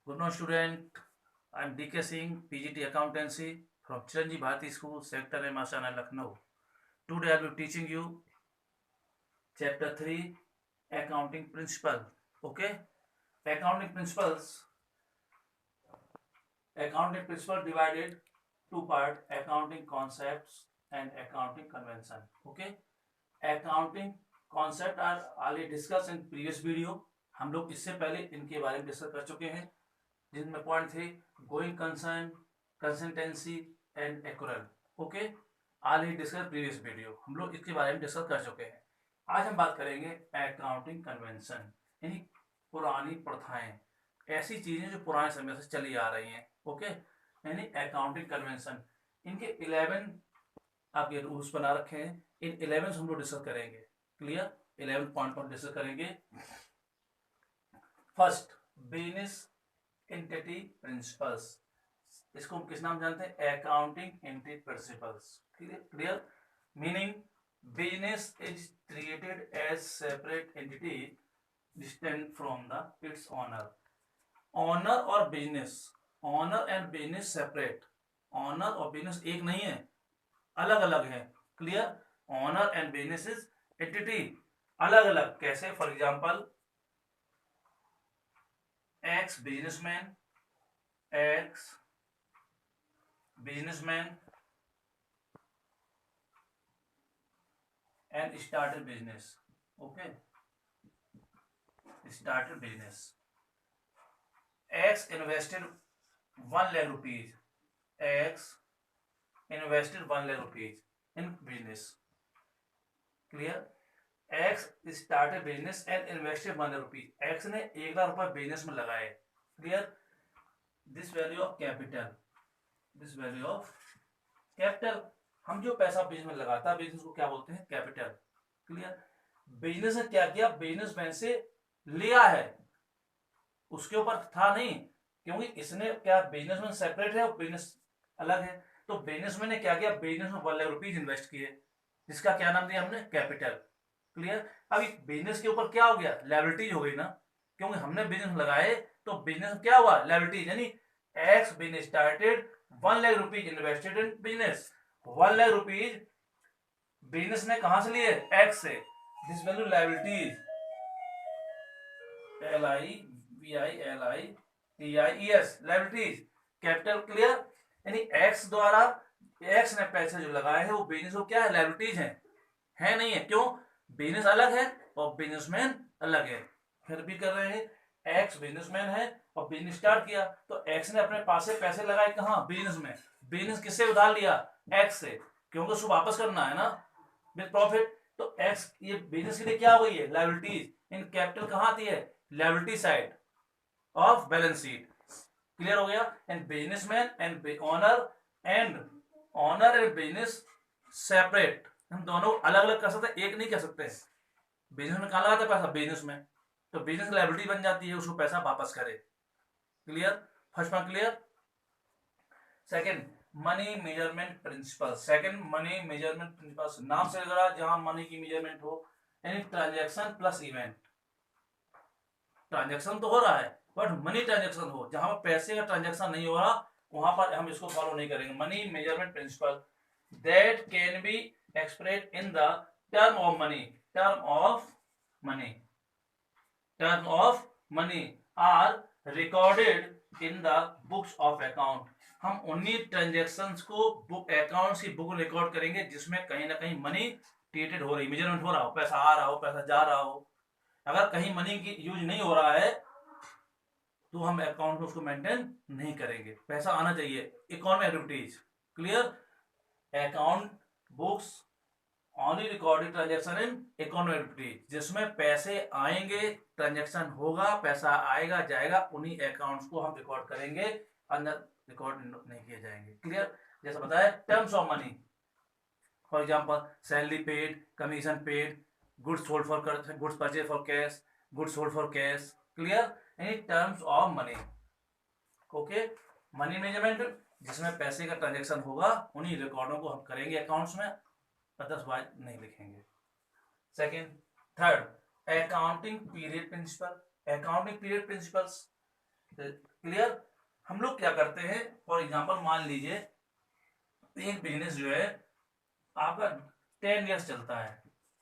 Good morning, student. I am DK Singh, PGT Accountancy from Chiranjeev Bharati School, Sector M, Asana, Lucknow. Today I will be teaching you Chapter 3, Accounting Principle. Okay? Accounting Principles. Accounting Principle divided two part: Accounting Concepts and Accounting Convention. Okay? Accounting Concept are already discussed in previous video. हम लोग इससे पहले इनके बारे में discuss कर चुके हैं, जिनमें पॉइंट थे going concern, consistency and accrual. Okay, already discuss previous video, हम लोग इसके बारे में डिस्कस कर चुके हैं. आज हम बात करेंगे अकाउंटिंग कन्वेंशन, यानी पुरानी प्रथाएं, ऐसी चीजें जो पुराने समय से चली आ रही हैं. ओके, यानी अकाउंटिंग कन्वेंशन. इनके 11 आपके रूल्स बना रखे हैं. इन 11 हम लोग डिस्कस करेंगे. क्लियर? 11 पॉइंट पर डिस्कस करेंगे. First, business entity principles. इसको हम किस नाम जानते हैं? Accounting entity principles. Clear? Meaning business is treated as separate entity distinct from the its owner. Owner और business, owner and business separate. Owner और बिजनेस एक नहीं है, अलग अलग है. Clear? Owner and business is entity अलग अलग. कैसे? For example, X businessman and started business. Okay, started business. X invested 1 lakh rupees. X invested 1 lakh rupees in business. Clear? X started business and invested 1 lakh rupees. X ने 1 लाख रुपए business में लगाए. Clear? This value of capital. This value of capital. हम जो पैसा business में लगाता है, बिजनेस को क्या बोलते हैं? कैपिटल. क्लियर? बिजनेस ने क्या किया? बिजनेसमैन से लिया है, उसके ऊपर था नहीं, क्योंकि इसने क्या, बिजनेसमैन सेपरेट है और बिजनेस अलग है. तो बिजनेसमैन ने क्या किया? बिजनेस में 1 लाख रुपीज इन्वेस्ट किए, जिसका क्या नाम दिया हमने? कैपिटल. क्लियर? अब बिजनेस के ऊपर क्या हो गया? लायबिलिटीज हो गई ना, क्योंकि हमने बिजनेस लगाए तो बिजनेस क्या हुआ? लायबिलिटीज. यानी x business started 1 lakh rupees invested in business. 1 lakh rupees business ने कहां से लिए? एक्स से. This value liabilities. LIBILITIES liabilities. Capital. Clear? यानी एक्स द्वारा, एक्स ने पैसे जो लगाए हैं वो बिजनेस को क्या है? लायबिलिटीज है नहीं है. क्यों? बिजनेस अलग है और बिजनेसमैन अलग है. फिर भी कर रहे हैं, एक्स बिजनेसमैन है और बिजनेस स्टार्ट किया, तो एक्स ने अपने पास से पैसे लगाए कहाँ? बिजनेस में. बिजनेस किससे उधार लिया? एक्स से, क्योंकि उसको वापस करना है ना विद प्रॉफिट. तो एक्स, ये बिजनेस के लिए क्या हो गई है? लायबिलिटीज. इन कैपिटल कहाँ आती है? Liability side of balance sheet. Clear हो गया? And businessman and owner and business separate. हम दोनों अलग अलग कर सकते हैं, एक नहीं कर सकते. बिजनेस में कहाँ लगाते पैसा? बिजनेस में. तो बिजनेस लायबिलिटी बन जाती है, उसको पैसा वापस करे. Clear? First point clear. Second, money measurement principle. Second, money measurement principle. नाम से लग रहा है जहां मनी की मेजरमेंट हो, यानी ट्रांजैक्शन प्लस इवेंट. ट्रांजैक्शन तो हो रहा है, बट मनी ट्रांजैक्शन हो, जहां पर पैसे का ट्रांजैक्शन नहीं हो रहा, वहां पर हम इसको फॉलो नहीं करेंगे. Money measurement principle that can be express in the term of money. Term of money. Term of money are recorded in the books of account. हम उन्हीं ट्रांजेक्शन्स को बुक, अकाउंट्स की बुक रिकॉर्ड करेंगे जिसमें कहीं ना कहीं मनी ट्रीटेड हो रही, मेजरमेंट हो रहा हो, पैसा आ रहा हो, पैसा जा रहा हो. अगर कहीं मनी की यूज नहीं हो रहा है तो हम अकाउंट में उसको मेंटेन नहीं करेंगे. पैसा आना चाहिए. Economic activities. Clear? Account books only recorded transaction in economic activities. जिसमें पैसे आएंगे, ट्रांजेक्शन होगा, पैसा आएगा जाएगा, उन्हीं अकाउंट्स को हम रिकॉर्ड करेंगे, अंदर रिकॉर्ड नहीं किए जाएंगे. क्लियर? जैसा बताया, terms of money. For example, salary paid, commission paid, goods sold for, goods purchase for cash, goods sold for cash. Clear? Any terms of money. Okay, money management जिसमें पैसे का ट्रांजेक्शन होगा, उन्हीं रिकॉर्डों को हम करेंगे अकाउंट्स में, अदरवाइज नहीं लिखेंगे. Second. Third, accounting period principle. Accounting period principles. Clear. हम लोग क्या करते हैं, फॉर एग्जांपल मान लीजिए एक बिजनेस जो है आपका 10 ईयर्स चलता है,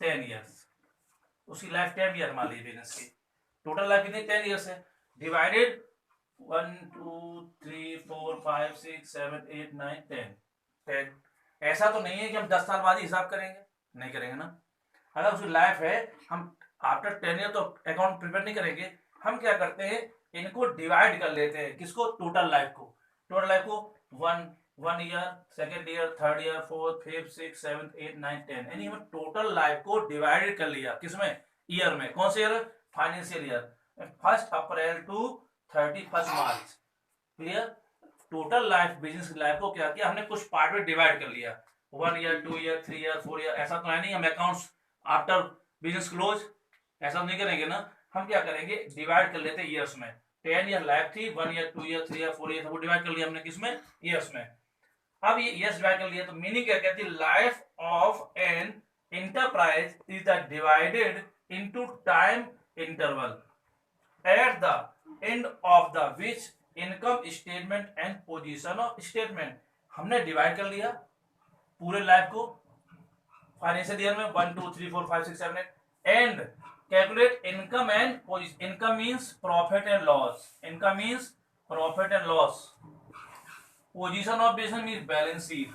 10 ईयर्स, उसकी लाइफ 10 ईयर मान लीजिए बिजनेस की, टोटल लाइफ कितनी 10 ईयर्स है, डिवाइडेड 1 2 3 4 5 6 7 8 9 10। ऐसा तो नहीं है कि हम 10 साल बाद ही हिसाब करेंगे, नहीं करेंगे ना। अगर उसकी लाइफ है, हम आफ्टर 10 ईयर तो अकाउंट प्रिपेयर नहीं करेंगे, हम क्या करते हैं इनको डिवाइड कर लेते हैं, किसको, टोटल लाइफ को, टोटल लाइफ को 1 year, second year, third year, fourth, fifth, six, seven, 8 9 10, यानी हमने टोटल लाइफ को डिवाइडेड कर लिया, किसमें, ईयर में। कौन से year, financial year, 1 April to 31 March. Clear. Total life, business की लाइफ को क्या किया हमने, कुछ पार्ट में डिवाइड कर लिया, 1 ईयर, 2 ईयर, 3 ईयर, 4 ईयर। ऐसा तो है नहीं हम अकाउंट्स आफ्टर बिजनेस क्लोज, ऐसा नहीं करेंगे ना। हम क्या करेंगे, डिवाइड कर लेते हैं ईयर्स में। 10 ईयर लाइफ थी, 1 ईयर, 2 ईयर, 3 ईयर, 4 ईयर, सबको डिवाइड कर लिया हमने, किसमें, ईयर्स में। अब ये ईयर्स डिवाइड कर लिया तो मीनिंग क्या कहती है, life of an enterprise is the divided into time interval at the end of the which income statement and position of statement। हमने डिवाइड कर लिया पूरे लाइफ को फाइनेंशियल ईयर में 1 2 3 4 5 6 7 8 and calculate income and position. Income means profit and loss, income means profit and loss. Position of business means balance sheet,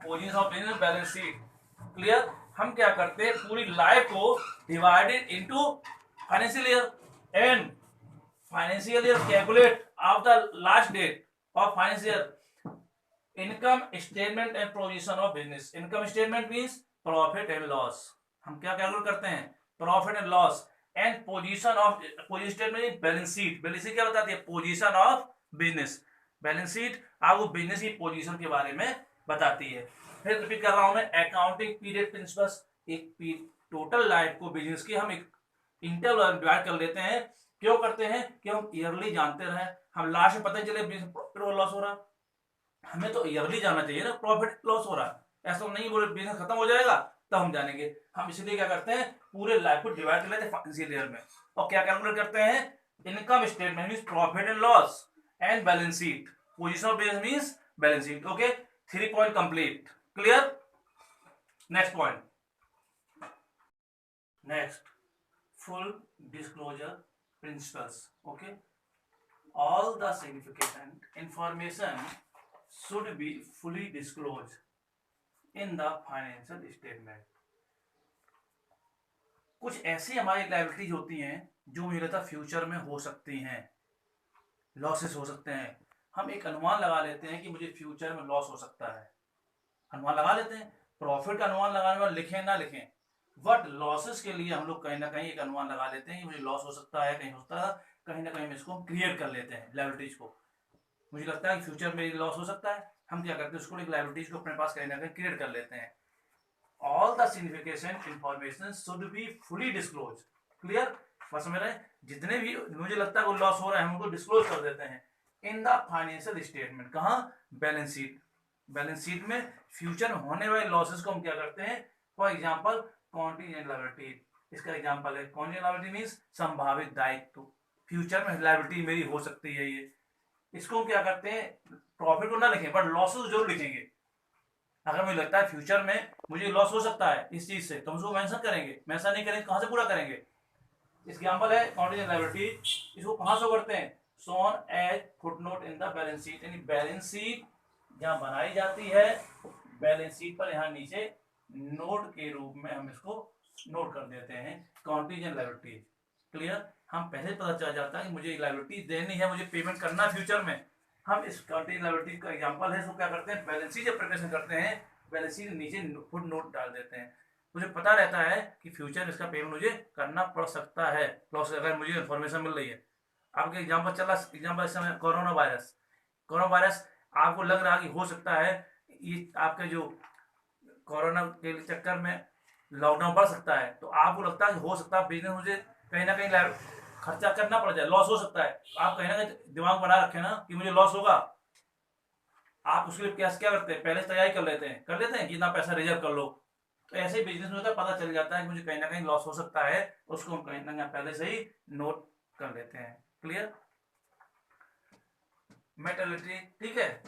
position of business balance sheet. Clear. हम क्या करते हैं पूरी लाइफ को divided into financial year and financial year calculate of the last date of financial year, income statement and position of business. Income statement means profit and loss, हम क्या calculate करते हैं, profit and loss. And position of, position statement balance sheet, balance sheet क्या बताती है, position of business. Balance sheet आपको business की position के बारे में बताती है। फिर रिपीट कर रहा हूं मैं, अकाउंटिंग पीरियड प्रिंसिपल्स। एक टोटल लाइफ को बिजनेस की हम एक इंटरवल डिवाइड कर लेते हैं। क्यों करते हैं कि हम ईयरली जानते रहे, हम लास्ट में पता ही चले प्रॉफिट और लॉस हो रहा, हमें तो ईयरली जानना चाहिए ना प्रॉफिट लॉस हो रहा है। ऐसा नहीं बोले बिजनेस खत्म हो जाएगा तब हम जानेंगे, हम इसलिए क्या करते हैं पूरे लाइफ को डिवाइड कर लेते हैं फाइनेंशियल ईयर में। और क्या कैलकुलेट करते हैं, income statement means profit and loss and balance sheet, position of business means balance sheet. Okay, 3 point complete. Clear. Next point, next full disclosure principles। Okay, all the significant information should be fully disclosed in the financial statement। कुछ ऐसी हमारी liabilities होती हैं जो मुझे लगता है future में हो सकती हैं, लॉसेस हो सकते हैं। हम एक अनुमान लगा लेते हैं कि मुझे फ्यूचर में लॉस हो सकता है, अनुमान लगा लेते हैं। प्रॉफिट का अनुमान लगाने में लिखें ना लिखें, बट लॉसेस के लिए हम लोग कहीं ना कहीं एक अनुमान लगा लेते हैं कि मुझे लॉस हो सकता है, कहीं होता है, कहीं ना कहीं हम इसको क्रिएट कर लेते हैं लायबिलिटीज को। मुझे लगता है कि फ्यूचर में लॉस हो सकता है, हम क्या करते हैं उसको एक लायबिलिटीज को अपने पास कहीं ना कहीं क्रिएट कर लेते हैं। All the significant information should be fully disclose. Clear, बस मेरे जितने भी मुझे लगता है वो लॉस हो रहा है हम उनको डिस्क्लोज कर देते हैं इन द फाइनेंशियल स्टेटमेंट। कहाँ, बैलेंस शीट। बैलेंस शीट में फ्यूचर में होने वाले लॉसेस को हम क्या करते हैं, फॉर एग्जांपल कॉन्टीजेंट लायबिलिटी, इसका एग्जांपल है कॉन्टीजेंट लायबिलिटी मींस संभावित दायित्व, फ्यूचर में लायबिलिटी मेरी हो सकती है ये। इसको हम क्या करते हैं, प्रॉफिट को ना लिखें बट लॉसेस जरूर लिखेंगे। अगर मुझे लगता है फ्यूचर में मुझे लॉस हो सकता है इस चीज से तो हम उसको मेंशन करेंगे, मेंशन नहीं करेंगे कहां से पूरा करेंगे। एग्जांपल है कॉन्टीजेंट लायबिलिटी, इसको कहां शो करते हैं, shown as footnote in the balance sheet, यानी बैलेंस शीट जहां बनाई जाती है बैलेंस शीट पर यहाँ नीचे नोट के रूप में हम इसको नोट कर देते हैं कॉन्टीजेंट लायबिलिटी। क्लियर, हम पहले पता चल जाता है कि मुझे लायबिलिटी देनी है, मुझे पेमेंट करना है फ्यूचर में। हम इस कॉन्टीजेंट लायबिलिटी का एग्जांपल है, इसको क्या करते हैं, बैलेंस शीट जब प्रिपरेशन करते हैं बैलेंस शीट नीचे फुट नोट डाल देते हैं। मुझे पता रहता है कि फ्यूचर में इसका पेमेंट मुझे करना पड़ सकता है, लॉस अगर मुझे इन्फॉर्मेशन मिल रही है। आपके एग्जांपल चला, एग्जांपल इस समय कोरोना वायरस, कोरोना वायरस आपको लग रहा है कि हो सकता है ये आपके जो कोरोना के चक्कर में लॉकडाउन बढ़ सकता है, तो आपको लगता है कि हो सकता है बिजनेस मुझे कहीं ना कहीं खर्चा करना पड़ जाए, लॉस हो सकता है। आप कहीं ना कहीं दिमाग बना रखे ना कि मुझे लॉस होगा, आप उसके लिए क्या करते हैं, पहले से तैयारी कर लेते हैं कि इतना पैसा रिजर्व कर लो। तो ऐसे ही बिजनेस में होता है, पता चल जाता है कि मुझे कहीं ना कहीं लॉस हो सकता है, उसको हम कहीं ना कहीं पहले से ही नोट कर लेते हैं। क्लियर। मेटेरियलिटी, ठीक है,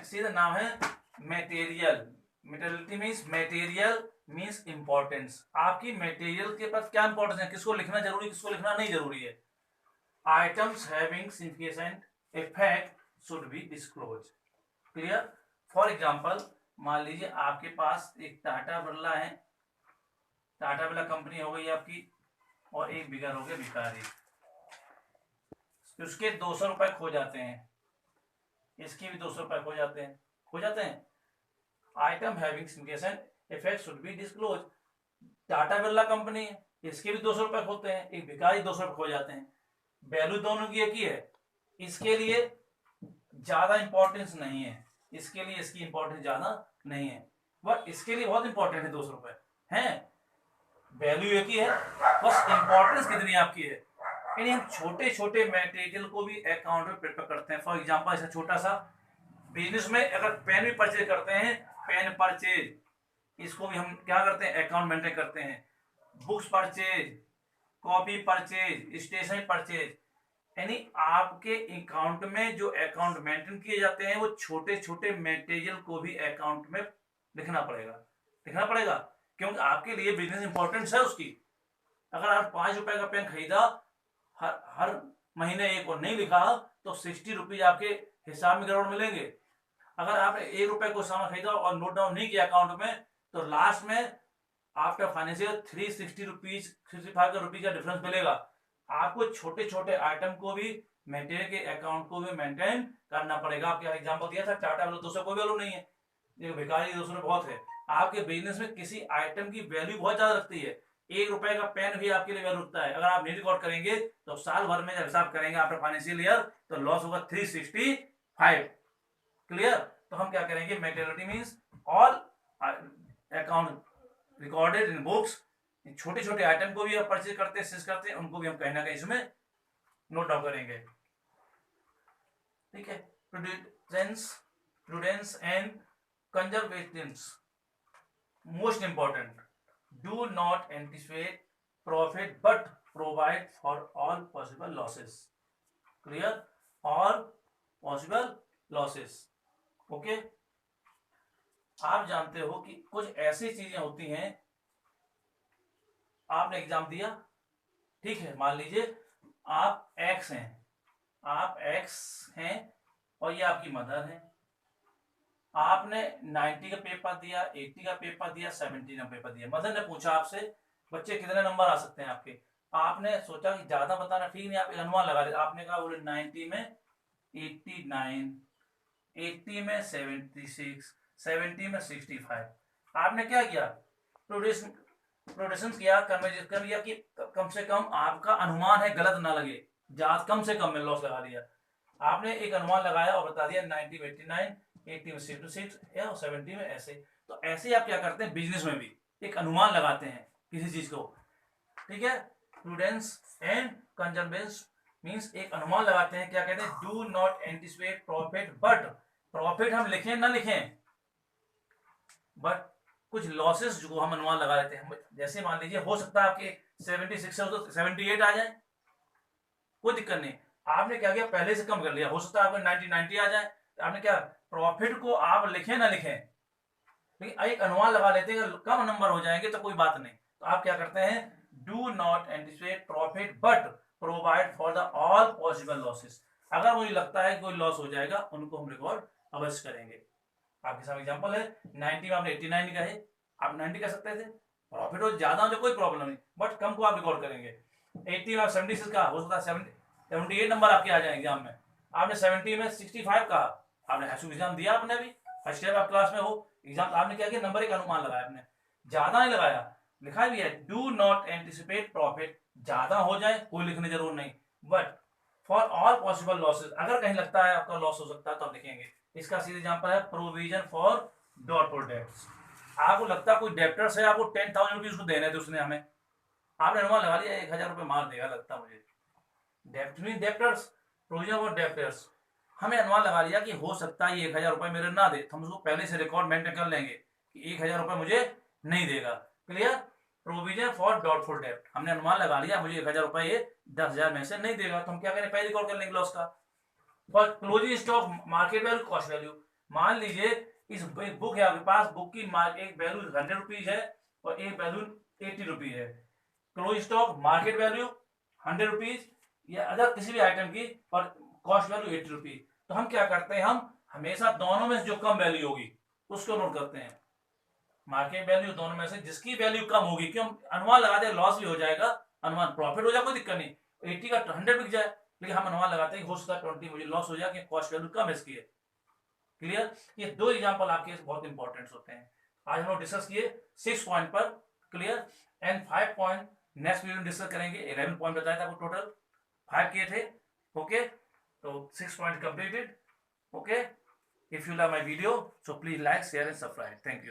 सीधा नाम है material. Materiality means material means importance. आपकी मेटेरियल के पास क्या इंपॉर्टेंस है, किसको लिखना जरूरी, किसको लिखना नहीं जरूरी है। Items having significant effect should be disclose. Clear. For example, मान लीजिए आपके पास एक टाटा बिरला है, टाटा बिरला कंपनी हो गई आपकी, और एक बिगर हो गया भिखारी, उसके 200 रुपए खो जाते हैं, इसके भी 200 रुपए खो जाते हैं। Atom having significant effect should be disclose. Tata Birla company है, इसके भी 200 रुपए खोते हैं, एक भिखारी 200 रुपए खो जाते हैं। वैल्यू दोनों की एक ही है, इसके लिए ज्यादा इंपॉर्टेंस नहीं है, इसके लिए इसकी इंपॉर्टेंस ज्यादा नहीं है, बट इसके लिए बहुत इंपॉर्टेंट है 200 रुपए है। वैल्यू एक ही है, बस इंपॉर्टेंस कितनी आपकी है। यानी हम छोटे छोटे मटेरियल को भी अकाउंट में प्रिपेयर करते हैं। फॉर एग्जांपल ऐसा छोटा सा बिजनेस में अगर पेन भी परचेज करते हैं, पेन परचेज, इसको भी हम क्या करते हैं, अकाउंट मेंटेन करते हैं। Books purchase, copy purchase, stationery purchase, यानी आपके अकाउंट में जो अकाउंट मेंटेन किए जाते हैं वो छोटे छोटे मटेरियल को भी अकाउंट में लिखना पड़ेगा क्योंकि आपके लिए बिजनेस इंपॉर्टेंस है उसकी। अगर आप 5 रुपए का पेन खरीदा, हर महीने एक और नहीं लिखा, तो 60 रुपीज आपके हिसाब में गड़बड़ मिलेंगे। अगर आपने 1 रुपए को सामान खरीदा और नोट डाउन नहीं किया अकाउंट में, तो लास्ट में आपका फाइनेंशियल 360 रुपीज 65 रुपीज का डिफरेंस मिलेगा। आपको छोटे छोटे आइटम को भी मेंटेन के अकाउंट को भी मेंटेन करना पड़ेगा। आपके एग्जांपल दिया था टाटा वालों 200 कोई वैल्यू नहीं है, ये भिखारी 200 बहुत है। आपके बिजनेस में किसी आइटम की वैल्यू बहुत ज्यादा रखती है। 1 रुपए का पेन भी आपके लिए वैल्यू रखता है। अगर आप नहीं रिकॉर्ड करेंगे तो साल भर में जब हिसाब करेंगे आफ्टर फाइनेंशियल ईयर तो लॉस होगा 365। क्लियर। तो हम क्या करेंगे, materiality means all account recorded in books. छोटे छोटे आइटम को भी आप परचेज करते हैं, सीज करते हैं, उनको भी हम कहीं ना कहीं इसमें नोट डाउन करेंगे। ठीक है। Prudence and conservations most important. Do not anticipate profit but provide for all possible losses. Clear. All possible losses. Okay. आप जानते हो कि कुछ ऐसी चीजें होती हैं, आपने एग्जाम दिया, ठीक है, मान लीजिए आप एक्स हैं और ये आपकी मदर है। आपने 90 का पेपर दिया, 80 का पेपर दिया, 70 का पेपर दिया। मदर ने पूछा आपसे बच्चे कितने नंबर आ सकते हैं आपके। आपने सोचा कि ज्यादा बताना ठीक नहीं, आप एक अनुमान लगा लिया। आपने कहा बोले 90 में 89, 80 में 76, 70 में 65। आपने क्या किया, प्रोडिक्शन किया, कन्वर्जन कर लिया कि कम से कम आपका अनुमान है गलत ना लगे, कम से कम में लॉस लगा दिया। आपने एक अनुमान लगाया और बता दिया 90 में 89, 80 में 66 या 70 में ऐसे। तो ऐसे ही आप क्या करते हैं, बिजनेस में भी एक अनुमान लगाते हैं किसी चीज को। ठीक है। प्रूडेंस एंड कंजर्वेशन मींस एक अनुमान लगाते हैं। क्या कहते हैं, do not anticipate profit but, profit हम लिखें ना लिखें, बट कुछ लॉसेस जो हम अनुमान लगा लेते हैं। जैसे मान लीजिए हो सकता है आपके 76 से तो 78 आ जाए, कोई दिक्कत नहीं। आपने क्या किया, पहले से कम कर लिया। हो सकता है आपको 90 आ जाए, तो आपने क्या, प्रॉफिट को आप लिखें ना लिखें, लेकिन एक अनुमान लगा लेते हैं कम नंबर हो जाएंगे तो कोई बात नहीं। तो आप क्या करते हैं, do not anticipate profit but provide for the all possible losses. अगर मुझे लगता है कोई लॉस हो जाएगा, उनको हम रिकॉर्ड अवश्य करेंगे। आपके सामने एग्जांपल है, 90 में आपने 89 का है, आप 90 कह सकते थे। प्रॉफिट हो ज्यादा हो कोई प्रॉब्लम नहीं, बट कम को आप रिकॉर्ड करेंगे। 80 में आप 76 का, हो सकता है 78 नंबर आपके आ जाए एग्जाम में। आपने 70 में 65 का, आपने एग्जाम दिया, आपने भी फर्स्ट ईयर आप क्लास में हो एग्जाम, आपने क्या किया, नंबर एक अनुमान लगाया, आपने ज्यादा नहीं लगाया, लिखा भी है डू नॉट एंटिसिपेट प्रॉफिट। ज्यादा हो जाए कोई लिखने जरूर नहीं, but for all possible losses, अगर कहीं लगता है आपका लॉस हो सकता है तो आप लिखेंगे। इसका सीधा एग्जांपल है प्रोविजन फॉर डॉटफुल डेब्ट्स। आपको लगता है कोई डेब्टर्स है, आपको 10,000 रुपीज उसको देने थे, उसने हमें, आपने अनुमान लगा लिया 1,000 रुपये मार देगा लगता मुझे। डेब्ट mean debtors, provision for debtors, हमें अनुमान लगा लिया कि हो सकता है ये 1,000 रुपये मेरे ना दे, तो हम उसको पहले से रिकॉर्ड मेंटेन कर लेंगे कि 1,000 रुपये मुझे नहीं देगा। क्लियर। प्रोविजन फॉर डॉटफुल डेब्ट, हमने अनुमान लगा लिया मुझे 1,000 रुपये ये 10,000 में से नहीं देगा, तो हम क्या करें, पहले रिकॉर्ड कर लेंगे लॉस का। For closing stock market value cost value, मान लीजिए इस बुक है आपके पास, बुक की एक वैल्यू 100 रुपीज है और एक वैल्यू 80 रुपीज है, close stock market value 100 rupees या अदर किसी भी आइटम की और कॉस्ट वैल्यू 80 रुपीज। तो हम क्या करते हैं, हम हमेशा दोनों में से जो कम वैल्यू होगी उसको नोट करते हैं, मार्केट वैल्यू दोनों में से जिसकी वैल्यू कम होगी, क्यों अनुमान लगाते हैं लॉस भी हो जाएगा, अनुमान प्रॉफिट हो जाए कोई दिक्कत नहीं, 80 का 100 बिक जाए, लेकिन हम अनुमान लगाते हैं हो सकता है 20 मुझे लॉस हो जाए कि कॉस्ट वैल्यू कम इसकी है। क्लियर, ये दो एग्जांपल आपके बहुत इंपॉर्टेंट होते हैं। आज हम लोग डिस्कस किए 6 पॉइंट पर, clear, and 5 point next video में डिस्कस करेंगे। 11 पॉइंट बताया था आपको, टोटल 5 किए थे। ओके, तो 6 point completed. Okay, if you love my video so please like share and subscribe. Thank you.